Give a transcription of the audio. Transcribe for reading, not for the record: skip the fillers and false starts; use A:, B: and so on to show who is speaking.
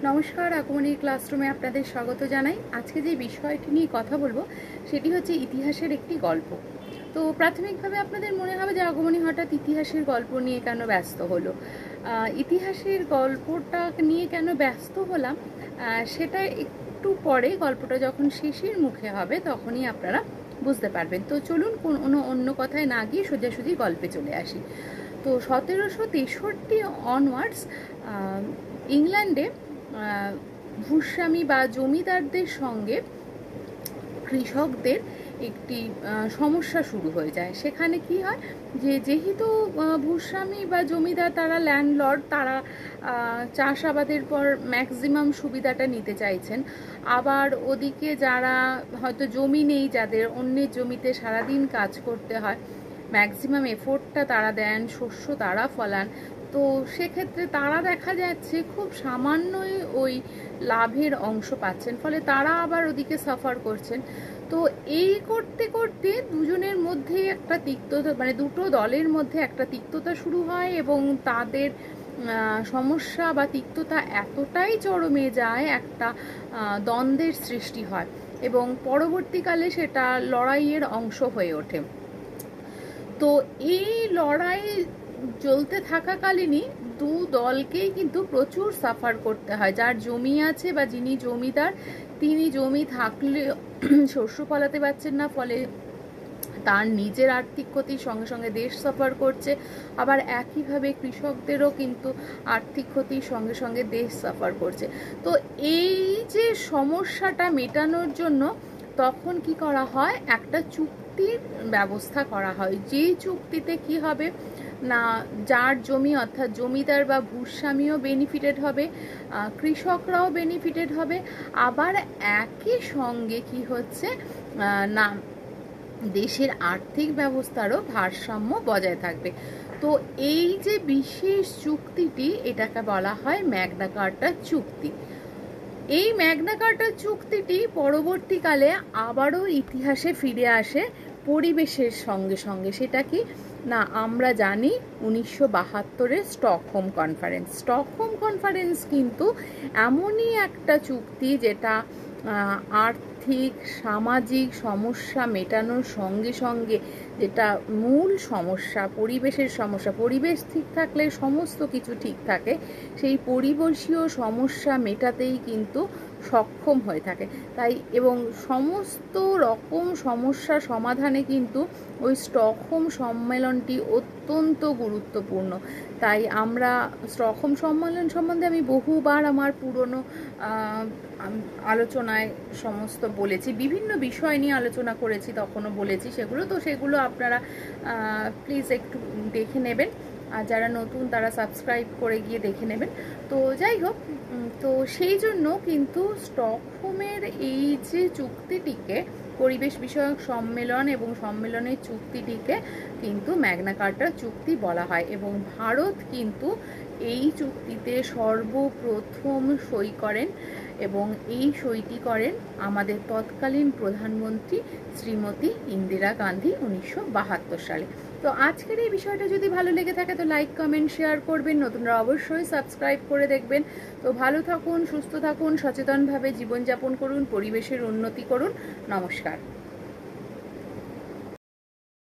A: নমস্কার, আগমনীর ক্লাসরুমে আপনাদের স্বাগত জানাই। আজকে যে বিষয়টি নিয়ে কথা বলবো সেটি হচ্ছে ইতিহাসের একটি গল্প। তো প্রাথমিকভাবে আপনাদের মনে হবে যে আগমনী হঠাৎ ইতিহাসের গল্প নিয়ে কেন ব্যস্ত হলো। ইতিহাসের গল্পটা নিয়ে কেন ব্যস্ত হলাম সেটা একটু পরে, গল্পটা যখন শেষের মুখে হবে তখনই আপনারা বুঝতে পারবেন। তো চলুন কোনো অন্য কথায় না গিয়ে সোজাসুজি গল্পে চলে আসি। তো 1763 অনওয়ার্ডস ইংল্যান্ডে ভূস্বামী বা জমিদারদের সঙ্গে কৃষকদের একটি সমস্যা শুরু হয়ে যায়। সেখানে কি হয় যেহেতু ভূস্বামী বা জমিদার তারা ল্যান্ডলর্ড, তারা চাষাবাদের পর ম্যাক্সিমাম সুবিধাটা নিতে চাইছেন। আবার ওদিকে যারা হয়তো জমি নেই, যাদের অন্যের জমিতে সারাদিন কাজ করতে হয়, ম্যাক্সিমাম এফোর্টটা তারা দেন, শস্য তারা ফলান। তো সেক্ষেত্রে তারা দেখা যাচ্ছে খুব সামান্যই ওই লাভের অংশ পাচ্ছেন, ফলে তারা আবার ওদিকে সাফার করছেন। তো এই করতে করতে দুজনের মধ্যে একটা তিক্ততা, মানে দুটো দলের মধ্যে একটা তিক্ততা শুরু হয় এবং তাদের সমস্যা বা তিক্ততা এতটাই চরমে যায়, একটা দ্বন্দ্বের সৃষ্টি হয় এবং পরবর্তীকালে সেটা লড়াইয়ের অংশ হয়ে ওঠে। তো এই লড়াই চলতে থাকাকালীনই দু দলকেই কিন্তু প্রচুর সাফার করতে হয়। যার জমি আছে বা যিনি জমিদার, তিনি জমি থাকলে শস্য ফলাতে পারছেন না, ফলে তার নিজের আর্থিক ক্ষতির সঙ্গে সঙ্গে দেশ সাফার করছে। আবার একইভাবে কৃষকদেরও কিন্তু আর্থিক ক্ষতির সঙ্গে সঙ্গে দেশ সাফার করছে। তো এই যে সমস্যাটা মেটানোর জন্য তখন কি করা হয়, একটা চুক্তির ব্যবস্থা করা হয়। যেই চুক্তিতে কি হবে না, যার জমি অর্থাৎ জমিদার বা ভূস্বামীও বেনিফিটেড হবে, কৃষকরাও বেনিফিটেড হবে, আবার একই সঙ্গে কি হচ্ছে না, দেশের আর্থিক ব্যবস্থারও ভারসাম্য বজায় থাকবে। তো এই যে বিশেষ চুক্তিটি, এটাকে বলা হয় ম্যাগনা কার্টা চুক্তি। এই ম্যাগনা কার্টা চুক্তিটি পরবর্তীকালে আবারও ইতিহাসে ফিরে আসে পরিবেশের সঙ্গে সঙ্গে। সেটা কি না, আমরা জানি 1972-এর স্টকহোম কনফারেন্স। স্টকহোম কনফারেন্স কিন্তু এমনই একটা চুক্তি যেটা আর্থিক সামাজিক সমস্যা মেটানোর সঙ্গে সঙ্গে, যেটা মূল সমস্যা পরিবেশের সমস্যা, পরিবেশ ঠিক থাকলে সমস্ত কিছু ঠিক থাকে, সেই পরিবেশীয় সমস্যা মেটাতেই কিন্তু সক্ষম হয়ে থাকে। তাই এবং সমস্ত রকম সমস্যা সমাধানে কিন্তু ওই স্টকহোম সম্মেলনটি অত্যন্ত গুরুত্বপূর্ণ। তাই আমরা স্টকহোম সম্মেলন সম্বন্ধে আমি বহুবার আমার পুরনো আলোচনায় সমস্ত বলেছি, বিভিন্ন বিষয় নিয়ে আলোচনা করেছি, তখনও বলেছি সেগুলো আপনারা প্লিজ একটু দেখে নেবেন। আর যারা নতুন তারা সাবস্ক্রাইব করে গিয়ে দেখে নেবেন। তো যাই হোক, তো সেই জন্য কিন্তু স্টকহোমের এই যে চুক্তিটিকে, পরিবেশ বিষয়ক সম্মেলন এবং সম্মেলনের চুক্তিটিকে কিন্তু ম্যাগনা কার্টা চুক্তি বলা হয়। এবং ভারত কিন্তু এই চুক্তিতে সর্বপ্রথম সই করেন এবং এই সইটি করেন আমাদের তৎকালীন প্রধানমন্ত্রী শ্রীমতী ইন্দিরা গান্ধী 1972 সালে। তো আজকের এই বিষয়টা যদি ভালো লেগে থাকে তো লাইক কমেন্ট শেয়ার করবেন, নতুনরা অবশ্যই সাবস্ক্রাইব করে দেখবেন। তো ভালো থাকুন, সুস্থ থাকুন, সচেতনভাবে জীবনযাপন করুন, পরিবেশের উন্নতি করুন। নমস্কার।